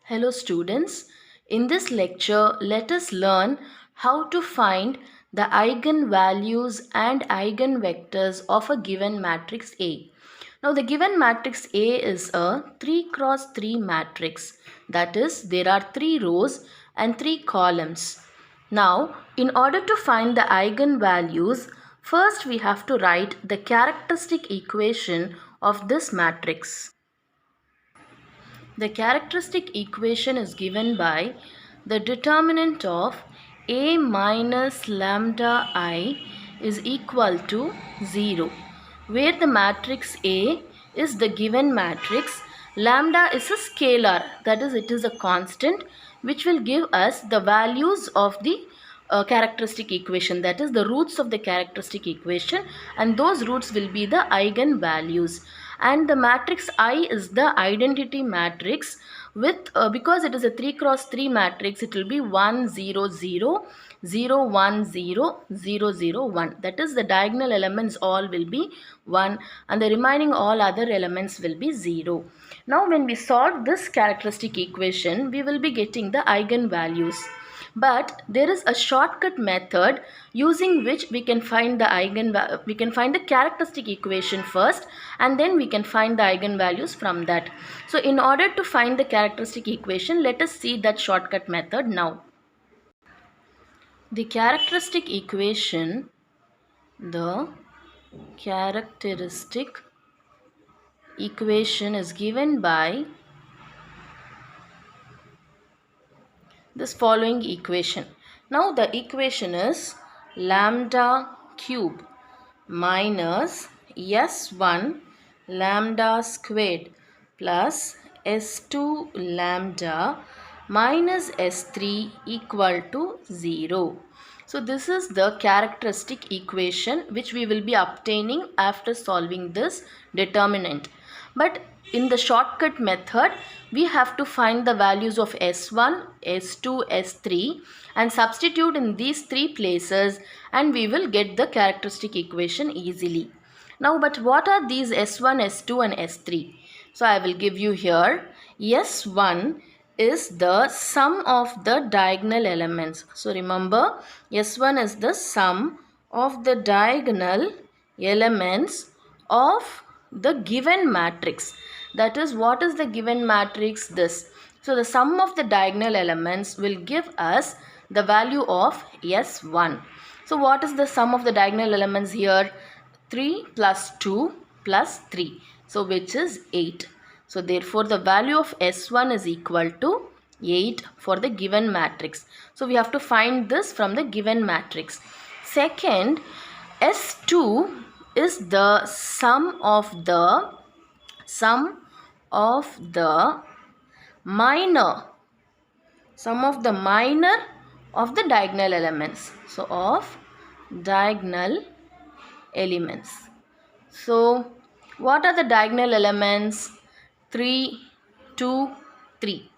Hello students, in this lecture let us learn how to find the eigenvalues and eigenvectors of a given matrix A. Now the given matrix A is a 3 cross 3 matrix, that is there are 3 rows and 3 columns. Now in order to find the eigenvalues, first we have to write the characteristic equation of this matrix. The characteristic equation is given by the determinant of A minus lambda I is equal to 0, where the matrix A is the given matrix, lambda is a scalar, that is it is a constant which will give us the values of the characteristic equation, that is the roots of the characteristic equation, and those roots will be the eigenvalues. And the matrix I is the identity matrix with because it is a 3 cross 3 matrix, it will be 1 0 0 0 1 0 0 0 1, that is the diagonal elements all will be 1 and the remaining all other elements will be 0. Now when we solve this characteristic equation, we will be getting the eigenvalues. But there is a shortcut method using which we can find the characteristic equation first, and then we can find the eigenvalues from that. So in order to find the characteristic equation, let us see that shortcut method now. The characteristic equation, the characteristic equation is given by this following equation. Now the equation is lambda cube minus s1 lambda squared plus s2 lambda minus s3 equal to 0. So this is the characteristic equation which we will be obtaining after solving this determinant. But in the shortcut method, we have to find the values of S1, S2, S3 and substitute in these three places, and we will get the characteristic equation easily. Now, but what are these S1, S2 and S3? So I will give you here. S1 is the sum of the diagonal elements. So remember, S1 is the sum of the diagonal elements of the given matrix. That is, what is the given matrix? This. So the sum of the diagonal elements will give us the value of S1. So what is the sum of the diagonal elements here? 3 plus 2 plus 3. So which is 8. So therefore the value of S1 is equal to 8 for the given matrix. So we have to find this from the given matrix. Second, S2 is the sum of the minor of the diagonal elements. So of diagonal elements. So what are the diagonal elements? 3, 2, 3.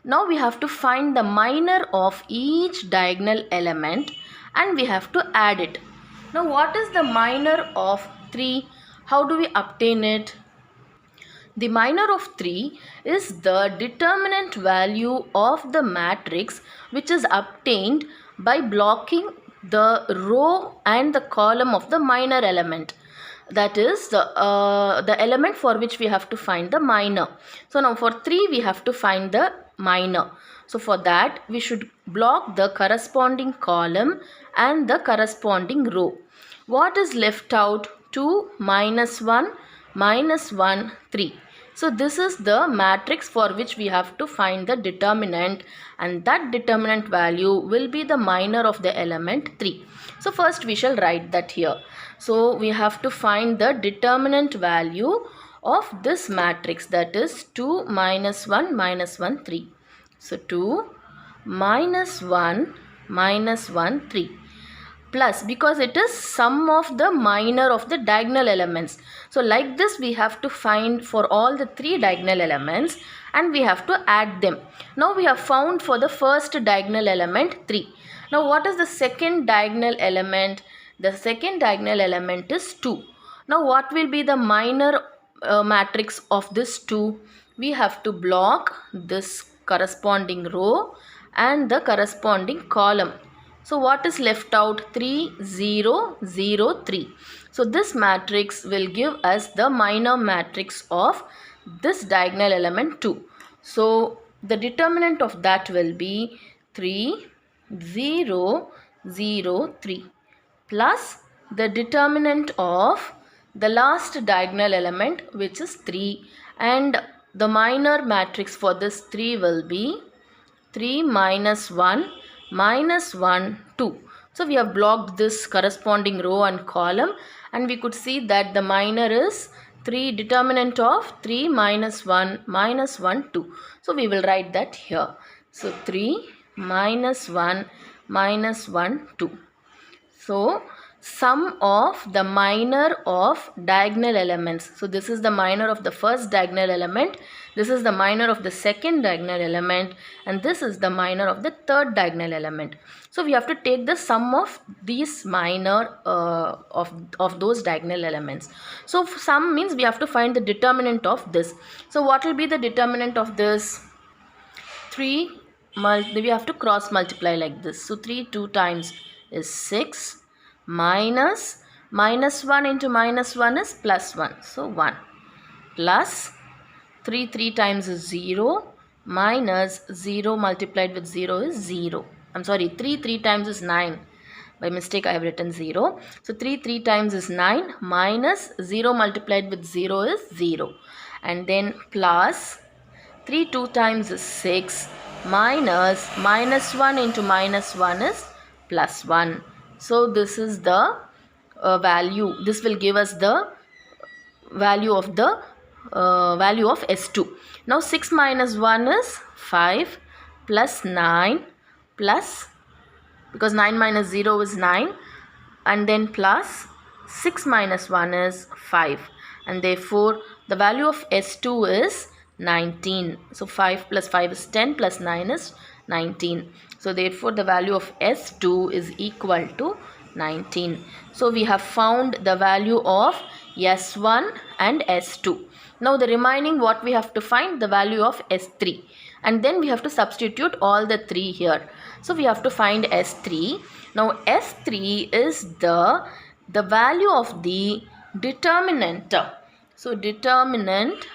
Now we have to find the minor of each diagonal element and we have to add it. Now what is the minor of 3? How do we obtain it? The minor of 3 is the determinant value of the matrix which is obtained by blocking the row and the column of the minor element. That is the element for which we have to find the minor. So now for 3 we have to find the minor. So for that we should block the corresponding column and the corresponding row. What is left out? 2, minus 1, minus 1, 3. So this is the matrix for which we have to find the determinant, and that determinant value will be the minor of the element 3. So first we shall write that here. So we have to find the determinant value of this matrix, that is 2 minus 1 minus 1 3. So 2 minus 1 minus 1 3. Plus, because it is sum of the minor of the diagonal elements. So like this we have to find for all the 3 diagonal elements and we have to add them. Now we have found for the first diagonal element 3. Now what is the second diagonal element? The second diagonal element is 2. Now what will be the minor matrix of this 2? We have to block this corresponding row and the corresponding column. So what is left out? 3, 0, 0, 3. So this matrix will give us the minor matrix of this diagonal element 2. So the determinant of that will be 3, 0, 0, 3 plus the determinant of the last diagonal element, which is 3, and the minor matrix for this 3 will be 3 minus 1 minus 1 2. So we have blocked this corresponding row and column, and we could see that the minor is 3, determinant of 3 minus 1 minus 1 2. So we will write that here. So 3 minus 1 minus 1 2. So sum of the minor of diagonal elements. So this is the minor of the first diagonal element, this is the minor of the second diagonal element, and this is the minor of the third diagonal element. So we have to take the sum of these minor of those diagonal elements. So sum means we have to find the determinant of this. So what will be the determinant of this? 3 we have to cross multiply like this. So 3 2 times is 6 minus 1 into minus 1 is plus 1. So 1 plus 3 3 times is 0 minus 0 multiplied with 0 is 0. I'm sorry, 3 3 times is 9. By mistake I have written 0. So 3 3 times is 9 minus 0 multiplied with 0 is 0. And then plus 3 2 times is 6 minus 1 into minus 1 is plus 1. So this is the value. This will give us the value of S2. Now 6 minus 1 is 5 plus 9 plus, because 9 minus 0 is 9, and then plus 6 minus 1 is 5, and therefore the value of S2 is 19. So 5 plus 5 is 10 plus 9 is 19. So therefore the value of S2 is equal to 19. So we have found the value of S1 and S2. Now the remaining what we have to find? The value of S3, and then we have to substitute all the 3 here. So we have to find S3. Now S3 is the value of the determinant. So determinant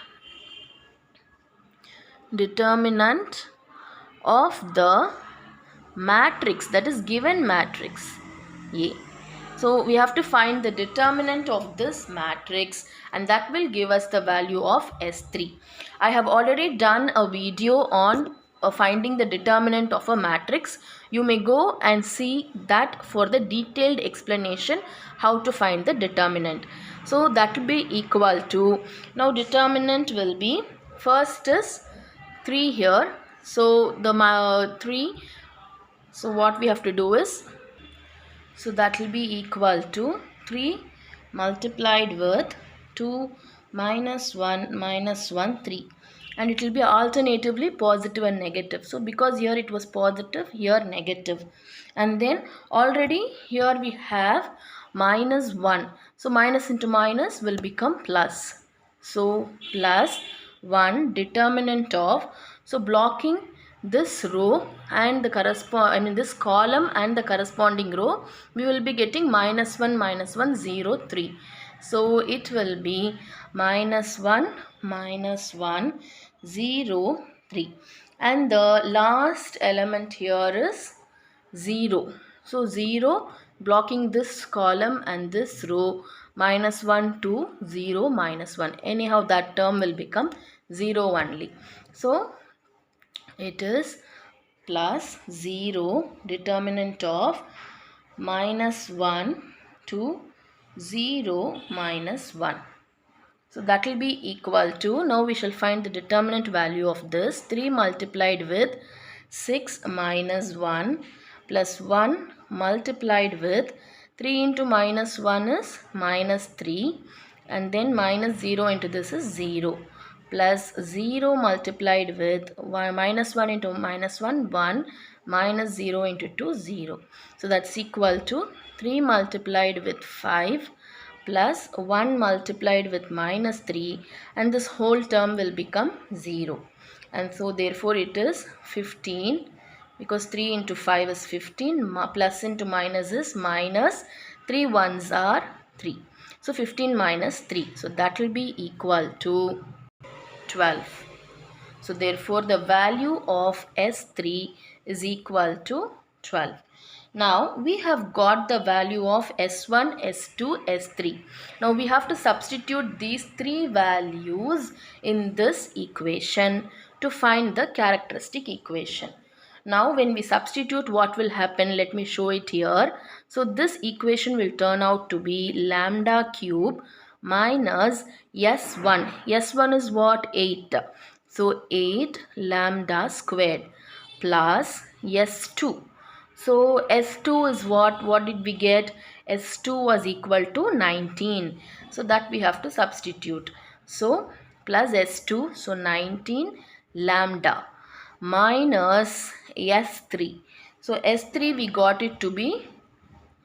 of the matrix, that is given matrix A. So we have to find the determinant of this matrix, and that will give us the value of S3. I have already done a video on finding the determinant of a matrix. You may go and see that for the detailed explanation how to find the determinant. So that will be equal to, now determinant will be, first is 3 here. So the 3, so what we have to do is, so that will be equal to 3 multiplied with 2 minus 1 minus 1 3, and it will be alternatively positive and negative. So because here it was positive, here negative, and then already here we have minus 1. So minus into minus will become plus. So plus 1 determinant of, so blocking this row and the this column and the corresponding row, we will be getting minus 1 minus 1 0 3. So it will be minus 1 minus 1 0 3, and the last element here is 0. So 0 blocking this column and this row, minus 1 2 0 minus 1, anyhow that term will become 0 only. So it is plus 0 determinant of minus 1 to 0 minus 1. So that will be equal to, now we shall find the determinant value of this, 3 multiplied with 6 minus 1 plus 1 multiplied with 3 into minus 1 is minus 3, and then minus 0 into this is 0, plus 0 multiplied with minus 1 into minus 1 1, minus 0 into 2 0. So that's equal to 3 multiplied with 5 plus 1 multiplied with minus 3, and this whole term will become 0. And so therefore it is 15, because 3 into 5 is 15, plus into minus is minus, 3 ones are 3. So 15 minus 3. So that will be equal to 12. So therefore the value of S3 is equal to 12. Now we have got the value of S1, S2, S3. Now we have to substitute these three values in this equation to find the characteristic equation. Now when we substitute, what will happen? Let me show it here. So this equation will turn out to be lambda cube minus S1. S1 is what? 8. So 8 lambda squared plus S2. So S2 is what? What did we get? S2 was equal to 19. So that we have to substitute. So plus S2, so 19 lambda minus S3. So S3 we got it to be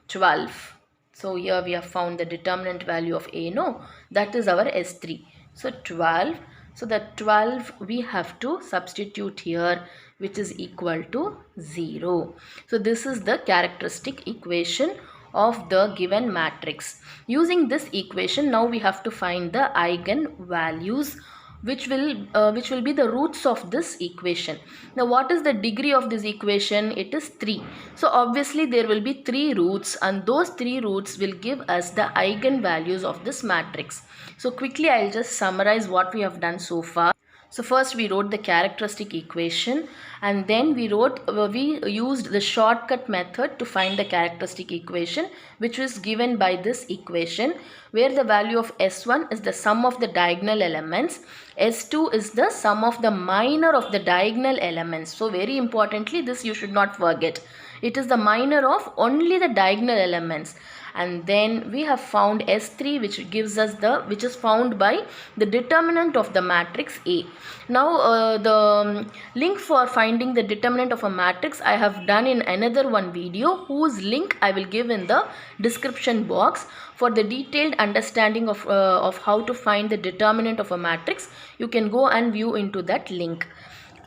12. So here we have found the determinant value of A. No, that is our S3. So 12. So the 12 we have to substitute here, which is equal to 0. So this is the characteristic equation of the given matrix. Using this equation, now we have to find the eigenvalues which will be the roots of this equation. Now what is the degree of this equation? It is 3. So obviously there will be 3 roots, and those 3 roots will give us the eigenvalues of this matrix. So quickly I'll just summarize what we have done so far. So first we wrote the characteristic equation, and then we used the shortcut method to find the characteristic equation, which was given by this equation, where the value of S1 is the sum of the diagonal elements, S2 is the sum of the minor of the diagonal elements. So very importantly, this you should not forget. It is the minor of only the diagonal elements. And then we have found S3, which is found by the determinant of the matrix A. Now the link for finding the determinant of a matrix I have done in another one video, whose link I will give in the description box. For the detailed understanding of how to find the determinant of a matrix, you can go and view into that link.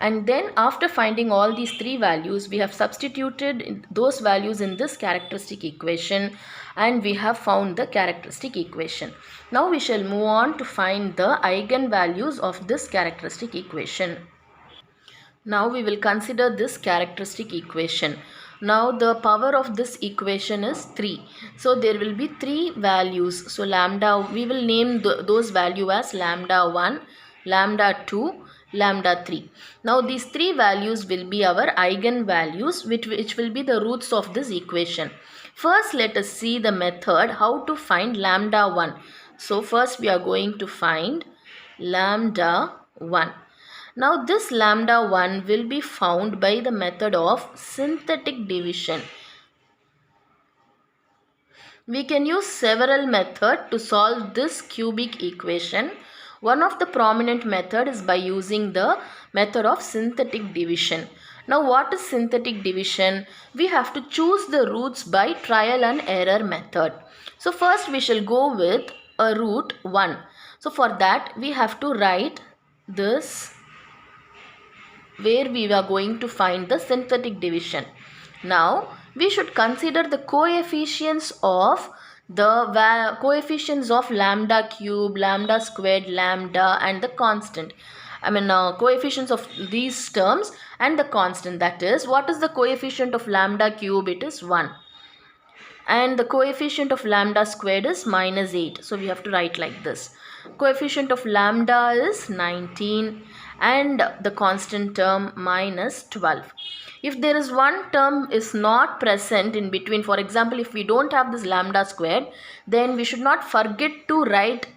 And then after finding all these 3 values, we have substituted those values in this characteristic equation, and we have found the characteristic equation. Now we shall move on to find the eigenvalues of this characteristic equation. Now we will consider this characteristic equation. Now the power of this equation is 3. So there will be 3 values. So lambda, we will name those values as lambda 1, lambda 2, lambda 3. Now these 3 values will be our eigenvalues, which will be the roots of this equation. First let us see the method how to find lambda 1. So first we are going to find lambda 1. Now this lambda 1 will be found by the method of synthetic division. We can use several methods to solve this cubic equation. One of the prominent method is by using the method of synthetic division. Now what is synthetic division? We have to choose the roots by trial and error method. So first we shall go with a root 1. So for that we have to write this, where we are going to find the synthetic division. Now we should consider the coefficients of lambda cube, lambda squared, lambda, and the constant. Coefficients of these terms and the constant. That is, what is the coefficient of lambda cube? It is 1. And the coefficient of lambda squared is minus 8. So we have to write like this. Coefficient of lambda is 19, and the constant term minus 12. If there is one term is not present in between, for example, if we don't have this lambda squared, then we should not forget to write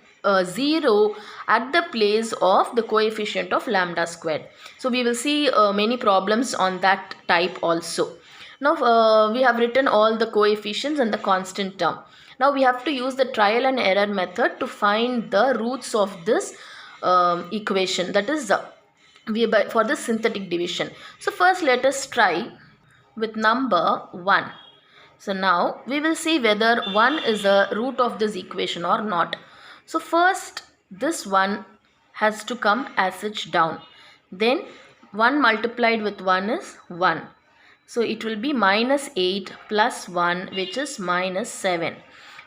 0 at the place of the coefficient of lambda squared. So we will see many problems on that type also. Now we have written all the coefficients and the constant term. Now we have to use the trial and error method to find the roots of this equation, that is for the synthetic division. So first let us try with number 1. So now we will see whether 1 is a root of this equation or not. So first this 1 has to come as such down. Then 1 multiplied with 1 is 1. So it will be minus 8 plus 1, which is minus 7.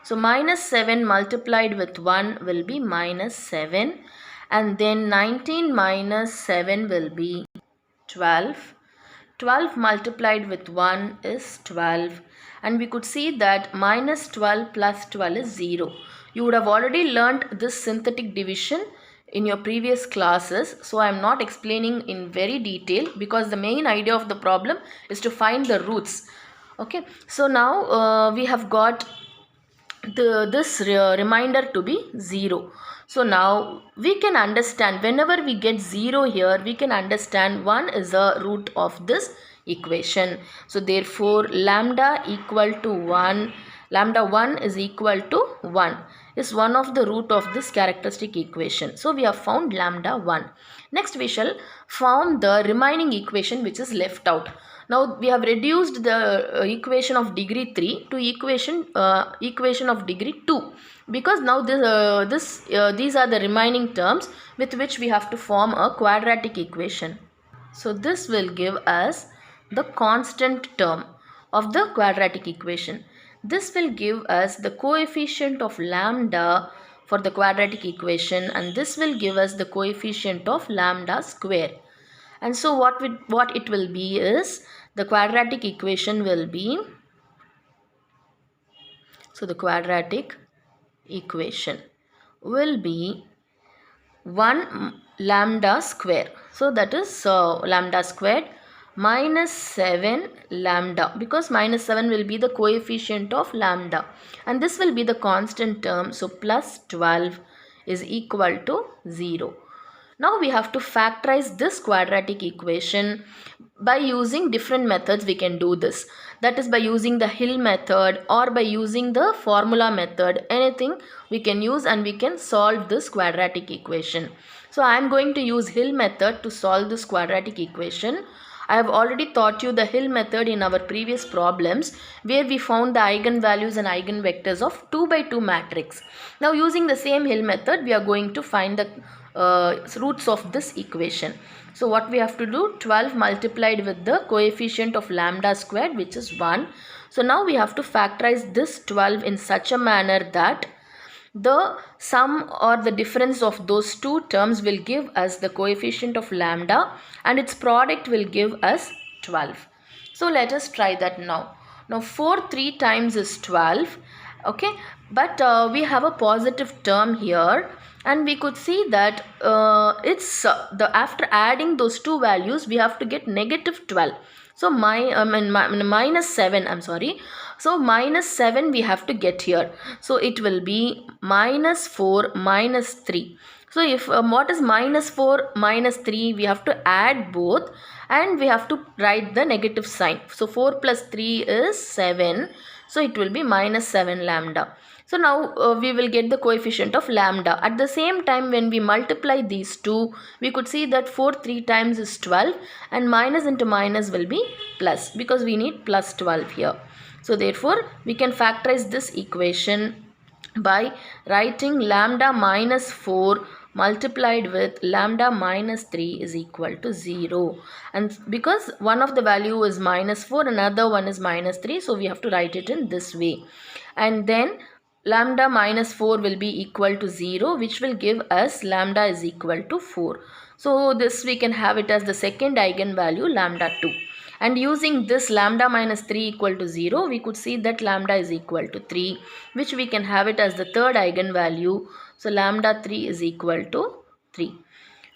So minus 7 multiplied with 1 will be minus 7. And then 19 minus 7 will be 12. 12 multiplied with 1 is 12. And we could see that minus 12 plus 12 is 0. You would have already learnt this synthetic division in your previous classes, so I am not explaining in very detail because the main idea of the problem is to find the roots. Okay, so now we have got this reminder to be 0. So now we can understand, whenever we get 0 here, we can understand 1 is a root of this equation. So therefore lambda equal to 1, lambda 1 is equal to 1 is one of the root of this characteristic equation. So we have found lambda 1. Next we shall form the remaining equation which is left out. Now we have reduced the equation of degree 3 to equation of degree 2, because now these are the remaining terms with which we have to form a quadratic equation. So this will give us the constant term of the quadratic equation. This will give us the coefficient of lambda for the quadratic equation, and this will give us the coefficient of lambda square. And so what it will be is, the quadratic equation will be, so the quadratic equation will be 1 lambda square. So that is lambda squared minus 7 lambda, because minus 7 will be the coefficient of lambda, and this will be the constant term. So plus 12 is equal to 0. Now we have to factorize this quadratic equation. By using different methods we can do this. That is by using the Hill method or by using the formula method. Anything we can use and we can solve this quadratic equation. So I am going to use Hill method to solve this quadratic equation. I have already taught you the Hill method in our previous problems, where we found the eigenvalues and eigenvectors of 2 by 2 matrix. Now using the same Hill method, we are going to find the roots of this equation. So what we have to do, 12 multiplied with the coefficient of lambda squared, which is 1. So now we have to factorize this 12 in such a manner that the sum or the difference of those two terms will give us the coefficient of lambda, and its product will give us 12. So let us try that now. Now 4 3 times is 12. Okay, but we have a positive term here, and we could see that after adding those two values we have to get negative 12. So minus 7, I'm sorry. So minus 7 we have to get here. So it will be minus 4 minus 3. So if what is minus 4 minus 3, we have to add both and we have to write the negative sign. So 4 plus 3 is 7. So it will be minus 7 lambda. So now we will get the coefficient of lambda. At the same time, when we multiply these two, we could see that 4 3 times is 12, and minus into minus will be plus, because we need plus 12 here. So therefore we can factorize this equation by writing lambda minus 4 multiplied with lambda minus 3 is equal to 0. And because one of the value is minus 4, another one is minus 3, so we have to write it in this way. And then lambda minus 4 will be equal to 0, which will give us lambda is equal to 4. So this we can have it as the second eigenvalue, lambda 2. And using this lambda minus 3 equal to 0, we could see that lambda is equal to 3, which we can have it as the third eigenvalue. So lambda 3 is equal to 3.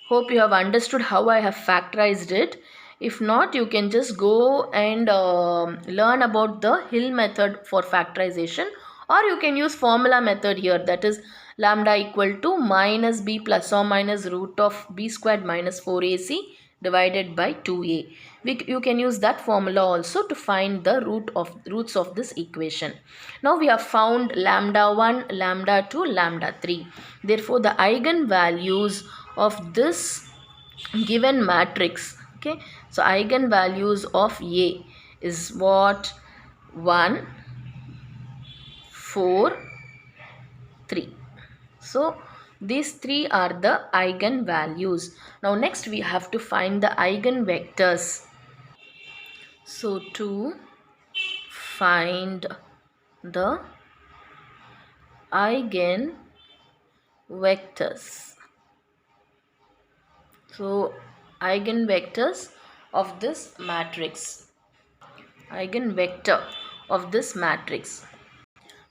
Hope you have understood how I have factorized it. If not, you can just go and learn about the Hill method for factorization, or you can use formula method here, that is lambda equal to minus b plus or minus root of b squared minus 4ac divided by 2a. You can use that formula also to find the roots of this equation. Now we have found lambda 1, lambda 2, lambda 3. Therefore the eigenvalues of this given matrix, okay, so eigenvalues of A is what? 1, 4, 3. So these three are the eigenvalues. Now next we have to find the eigenvectors. So to find the eigenvectors, so eigenvectors of this matrix, eigenvector of this matrix.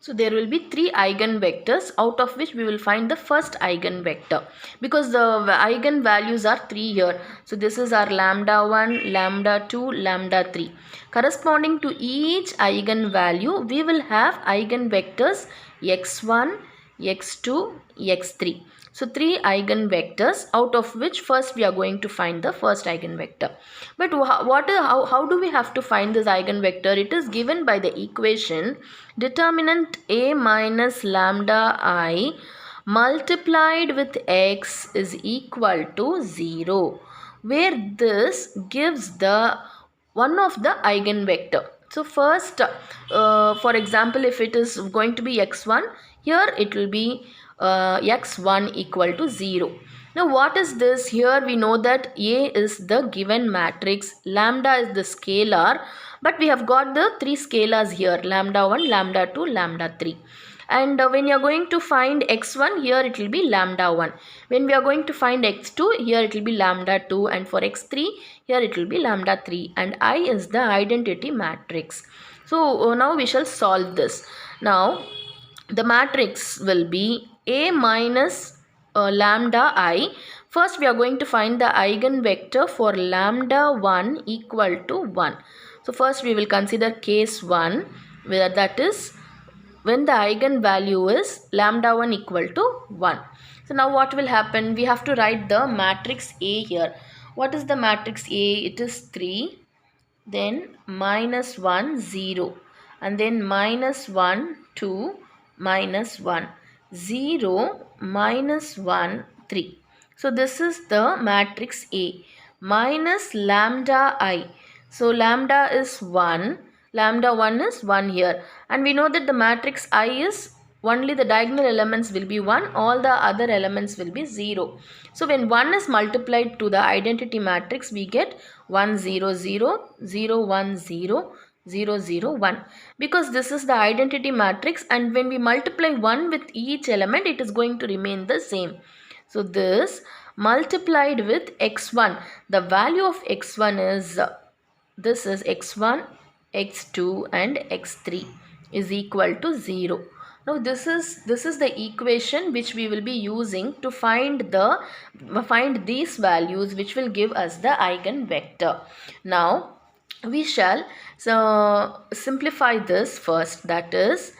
So there will be three eigenvectors, out of which we will find the first eigenvector, because the eigenvalues are 3 here. So this is our lambda 1, lambda 2, lambda 3. Corresponding to each eigenvalue, we will have eigenvectors x1, x2, x3. So three eigenvectors, out of which first we are going to find the first eigenvector. But how do we have to find this eigenvector? It is given by the equation determinant a minus lambda I multiplied with x is equal to 0, where this gives the one of the eigenvector. So first, for example, if it is going to be x1, here it will be x1 equal to 0. Now what is this? Here we know that A is the given matrix, lambda is the scalar, but we have got the three scalars here, lambda 1, lambda 2, lambda 3. And when you are going to find x1, here it will be lambda 1. When we are going to find x2, here it will be lambda 2, and for x3, here it will be lambda 3, and I is the identity matrix. So now we shall solve this. Now the matrix will be A minus lambda I. First we are going to find the eigenvector for lambda 1 equal to 1. So first we will consider case 1, where that is when the eigenvalue is lambda 1 equal to 1. So now what will happen? We have to write the matrix A here. What is the matrix A? It is 3, then minus 1, 0, and then minus 1, 2, minus 1, 0, minus 1, 3. So this is the matrix A minus lambda I. So lambda is 1, lambda 1 is 1 here, and we know that the matrix I is only the diagonal elements will be 1, all the other elements will be 0. So when 1 is multiplied to the identity matrix, we get 1 0 0 0 1 0 0 0 1, because this is the identity matrix, and when we multiply 1 with each element, it is going to remain the same. So this multiplied with x1, the value of x1 is this is x1, x2 and x3 is equal to 0. Now this is the equation which we will be using to find these values, which will give us the eigenvector. Now we shall simplify this first, that is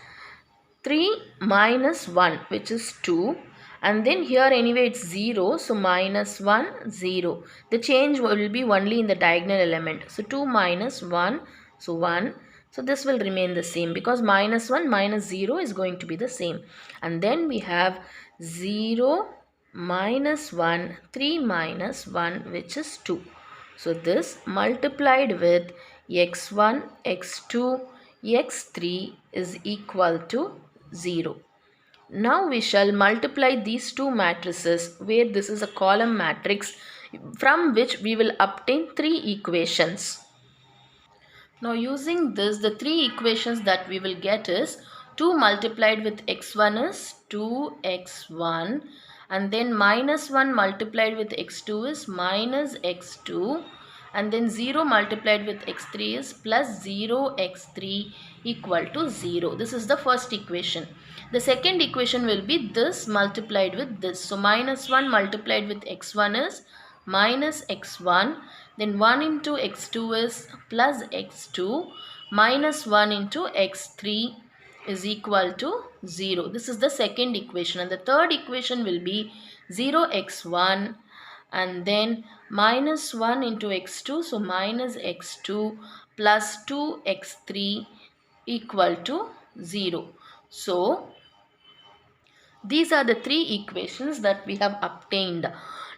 3 minus 1, which is 2, and then here anyway it's 0, so minus 1, 0. The change will be only in the diagonal element. So 2 minus 1, so 1. So this will remain the same, because minus 1 minus 0 is going to be the same. And then we have 0 minus 1, 3 minus 1, which is 2. So this multiplied with x1, x2, x3 is equal to 0. Now we shall multiply these two matrices, where this is a column matrix, from which we will obtain three equations. Now using this, the three equations that we will get is 2 multiplied with x1 is 2x1, and then minus 1 multiplied with x2 is minus x2, and then 0 multiplied with x3 is plus 0x3 equal to 0. This is the first equation. The second equation will be this multiplied with this. So minus 1 multiplied with x1 is minus x1, then 1 into x2 is plus x2, minus 1 into x3 is equal to 0. This is the second equation, and the third equation will be 0x1, and then minus 1 into x2, so minus x2 plus 2x3 equal to 0. So these are the three equations that we have obtained.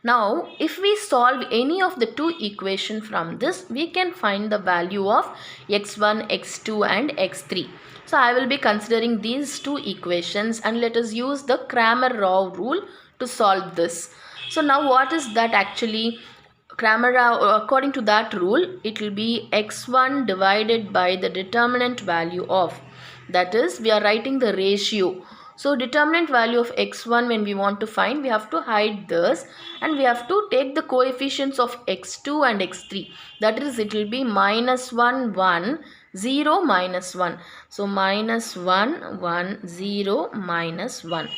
Now, if we solve any of the two equations from this, we can find the value of x1, x2 and x3. So, I will be considering these two equations and let us use the Cramer-Rao rule to solve this. So, now what is that actually? Cramer-Rao, according to that rule, it will be x1 divided by the determinant value of, that is, we are writing the ratio. So determinant value of x1 when we want to find, we have to hide this and we have to take the coefficients of x2 and x3. That is, it will be minus 1, 1, 0, minus 1. So minus 1, 1, 0, minus 1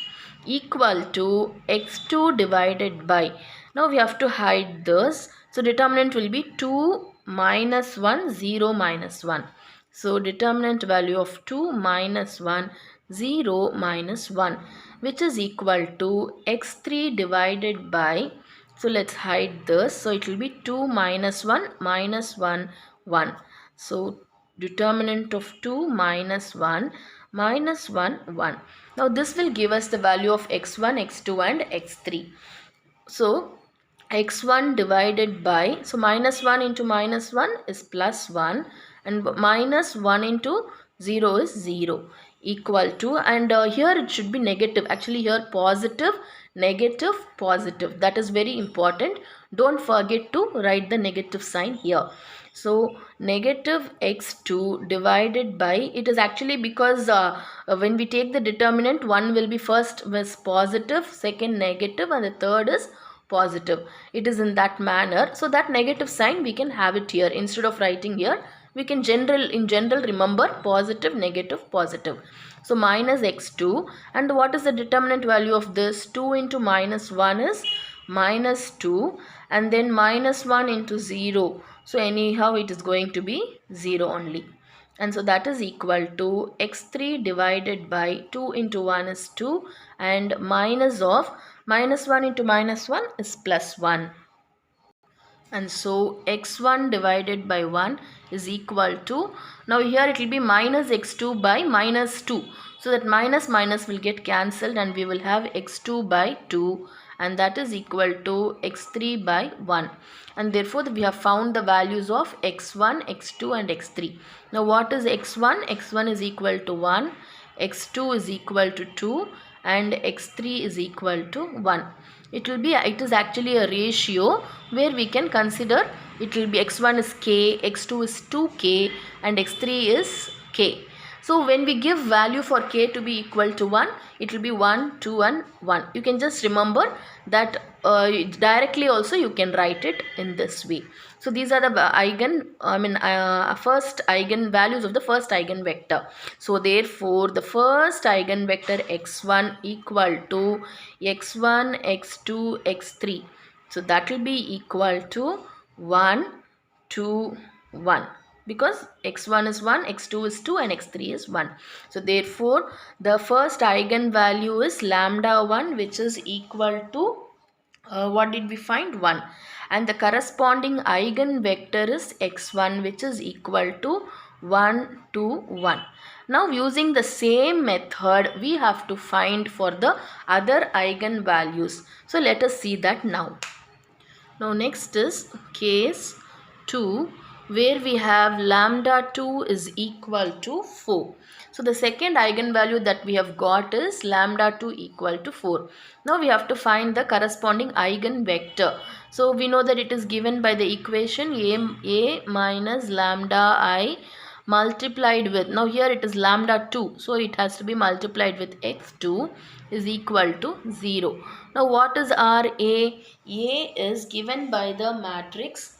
equal to x2 divided by, now we have to hide this. So determinant will be 2 minus 1, 0, minus 1. So determinant value of 2 minus 1, 0 minus 1, which is equal to x3 divided by, so let's hide this. So it will be 2 minus 1 minus 1, 1. So determinant of 2 minus 1 minus 1, 1. Now this will give us the value of x1, x2 and x3. So x1 divided by, so minus 1 into minus 1 is plus 1 and minus 1 into 0 is 0 equal to, and here it should be negative, actually here positive, negative, positive, that is very important. Don't forget to write the negative sign here. So negative x2 divided by, it is actually because when we take the determinant, one will be first was positive, second negative and the third is positive. It is in that manner. So that negative sign we can have it here. Instead of writing here, we can in general remember positive, negative, positive. So minus x2, and what is the determinant value of this? 2 into minus 1 is minus 2 and then minus 1 into 0. So anyhow it is going to be 0 only. And so that is equal to x3 divided by 2 into 1 is 2 and minus of minus 1 into minus 1 is plus 1. And so x1 divided by 1 is equal to, now here it will be minus x2 by minus 2. So that minus minus will get cancelled and we will have x2 by 2 and that is equal to x3 by 1. And therefore we have found the values of x1, x2 and x3. Now what is x1? x1 is equal to 1, x2 is equal to 2 and x3 is equal to 1. It is actually a ratio where we can consider, it will be x1 is k, x2 is 2k and x3 is k. So when we give value for k to be equal to 1, it will be 1, 2 and 1. You can just remember that directly also you can write it in this way. So these are the first eigenvalues of the first eigenvector. So therefore the first eigenvector x1 equal to x1, x2, x3. So that will be equal to 1, 2, 1. Because x1 is 1, x2 is 2 and x3 is 1. So therefore the first eigenvalue is lambda 1, which is equal to what did we find? 1. And the corresponding eigenvector is x1, which is equal to 1, 2, 1. Now using the same method we have to find for the other eigenvalues. So let us see that now. Now next is case 2, where we have lambda 2 is equal to 4. So the second eigenvalue that we have got is lambda 2 equal to 4. Now we have to find the corresponding eigenvector. So we know that it is given by the equation a minus lambda I multiplied with, now here it is lambda 2, so it has to be multiplied with x2 is equal to 0. Now what is our A? A is given by the matrix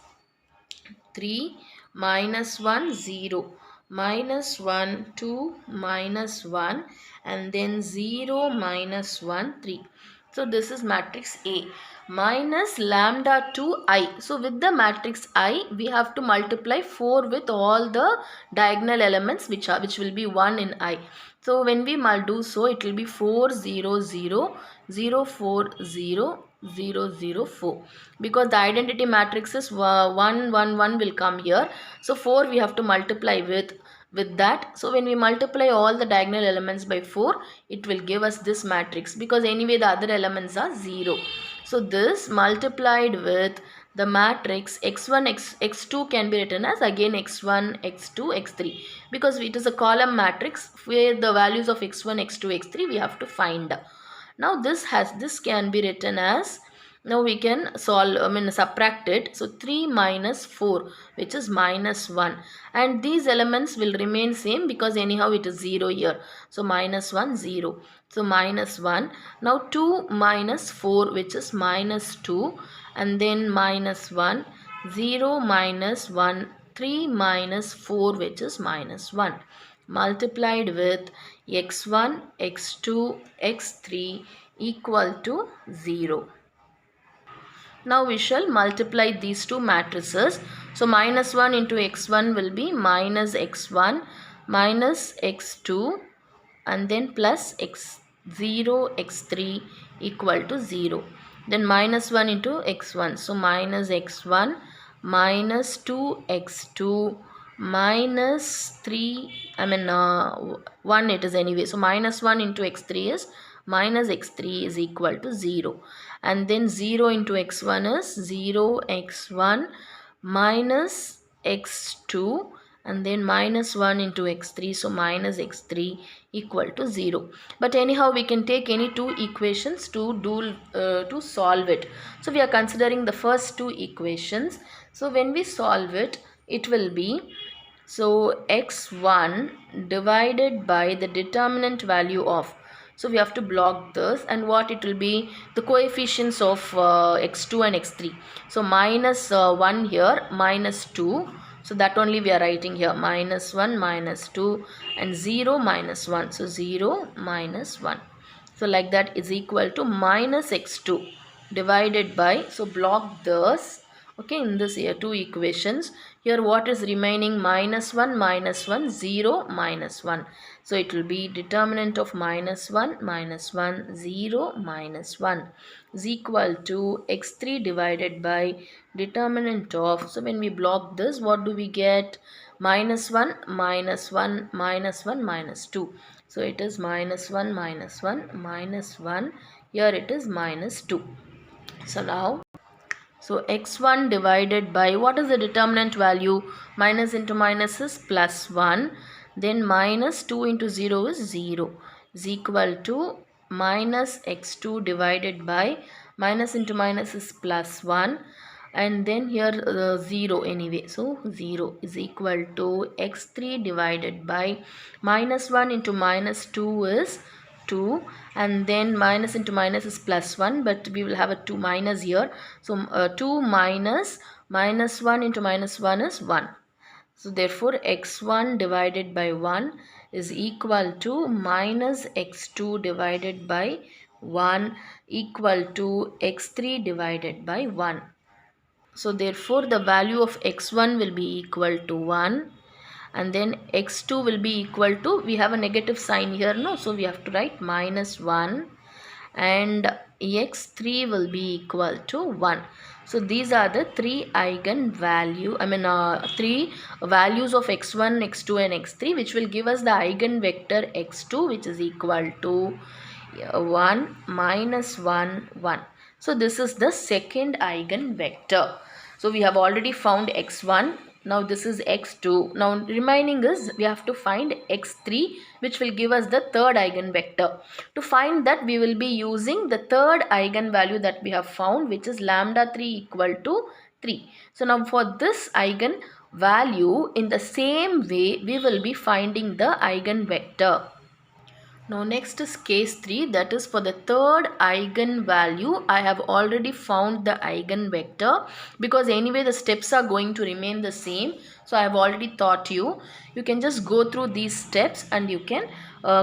3 minus 1 0 minus 1 2 minus 1 and then 0 minus 1 3. So this is matrix A minus lambda 2 I. So with the matrix I we have to multiply 4 with all the diagonal elements which will be 1 in I. So when we do so, it will be 4 0 0 0 4 0 0 0 4, because the identity matrix is 1 1 1 will come here. So 4 we have to multiply with that. So when we multiply all the diagonal elements by 4, it will give us this matrix, because anyway the other elements are 0. So this multiplied with the matrix x1, x2 can be written as again x1, x2, x3, because it is a column matrix where the values of x1, x2, x3 we have to find. Now this can be written as, now we can solve, subtract it. So 3 minus 4, which is minus 1, and these elements will remain same because anyhow it is 0 here. So minus 1, 0. So minus 1. Now 2 minus 4, which is minus 2, and then minus 1, 0 minus 1, 3 minus 4, which is minus 1, multiplied with x1, x2, x3 equal to 0. Now we shall multiply these two matrices. So minus 1 into x1 will be minus x1 minus x2 and then plus x0 x3 equal to 0. Then minus 1 into x1. So minus x1 minus 2x2 minus 3, 1 it is anyway. So minus 1 into x3 is minus x3 is equal to 0. And then 0 into x1 is 0 x1 minus x2, and then minus 1 into x3, so minus x3 equal to 0. But anyhow we can take any two equations to solve it. So we are considering the first two equations. So when we solve it, it will be, so x1 divided by the determinant value of, so we have to block this, and what it will be, the coefficients of x2 and x3. So minus 1 here, minus 2, so that only we are writing here, minus 1 minus 2, and 0 minus 1, so 0 minus 1. So like that is equal to minus x2 divided by, so block this. Okay, in this here two equations, here what is remaining, minus 1 minus 1, 0 minus 1. So it will be determinant of minus 1 minus 1, 0 minus 1 is equal to x3 divided by determinant of, so when we block this, what do we get, minus 1 minus 1 minus 1 minus 2. So it is minus 1 minus 1 minus 1, here it is minus 2. So now, so x1 divided by, what is the determinant value, minus into minus is plus 1, then minus 2 into 0 is 0, is equal to minus x2 divided by, minus into minus is plus 1, and then here 0 anyway, so 0 is equal to x3 divided by, minus 1 into minus 2 is 2, and then minus into minus is plus 1, but we will have a 2 minus here. So 2 minus minus 1 into minus 1 is 1. So therefore x1 divided by 1 is equal to minus x2 divided by 1 equal to x3 divided by 1. So therefore the value of x1 will be equal to 1, and then x2 will be equal to, we have a negative sign here, no, so we have to write minus 1, and x3 will be equal to 1. So these are the three eigenvalue, three values of x1, x2 and x3, which will give us the eigenvector x2, which is equal to 1 minus 1 1. So this is the second eigenvector. So we have already found x1. Now this is x2. Now remaining is, we have to find x3, which will give us the third eigenvector. To find that, we will be using the third eigenvalue that we have found, which is lambda 3 equal to 3. So now for this eigenvalue, in the same way, we will be finding the eigenvector. Now next is case 3, that is for the third eigenvalue. I have already found the eigenvector, because anyway the steps are going to remain the same. So I have already taught you. You can just go through these steps and you can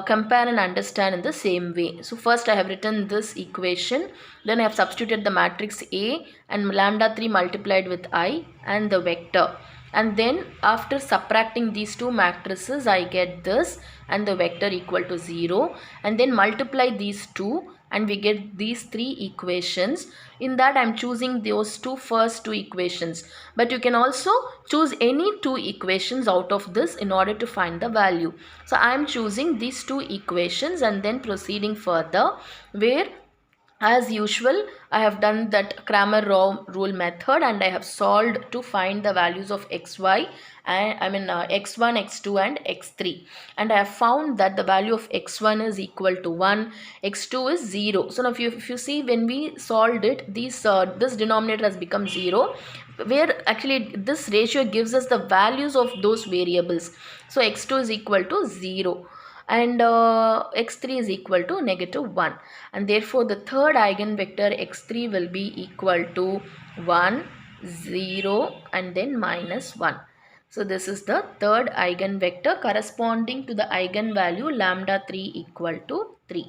compare and understand in the same way. So first I have written this equation, then I have substituted the matrix A and lambda 3 multiplied with I and the vector. And then after subtracting these two matrices, I get this and the vector equal to 0, and then multiply these two and we get these three equations. In that I am choosing those first two equations, but you can also choose any two equations out of this in order to find the value. So I am choosing these two equations and then proceeding further, where As usual, I have done that Cramer rule method, and I have solved to find the values of xy, and x1, x2 and x3, and I have found that the value of x1 is equal to 1, x2 is 0. So now if you see, when we solved it, this denominator has become 0, where actually this ratio gives us the values of those variables. So x2 is equal to 0, and x3 is equal to -1, and therefore the third eigenvector x3 will be equal to 1, 0 and then -1. So this is the third eigenvector corresponding to the eigenvalue lambda 3 equal to 3.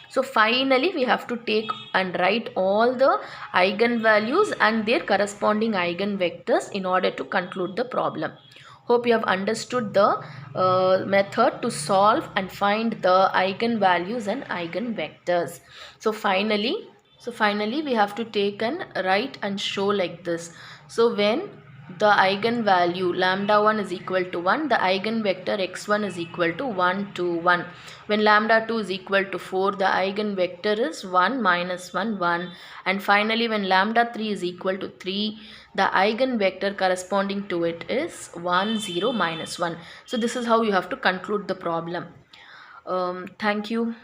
So finally we have to take and write all the eigenvalues and their corresponding eigenvectors in order to conclude the problem. Hope you have understood the method to solve and find the eigenvalues and eigenvectors. So finally we have to take and write and show like this. So when the eigenvalue lambda 1 is equal to 1, the eigenvector x1 is equal to 1, 2, 1. When lambda 2 is equal to 4, the eigenvector is 1, -1, 1. And finally when lambda 3 is equal to 3, the eigenvector corresponding to it is 1, 0, -1. So this is how you have to conclude the problem. Thank you.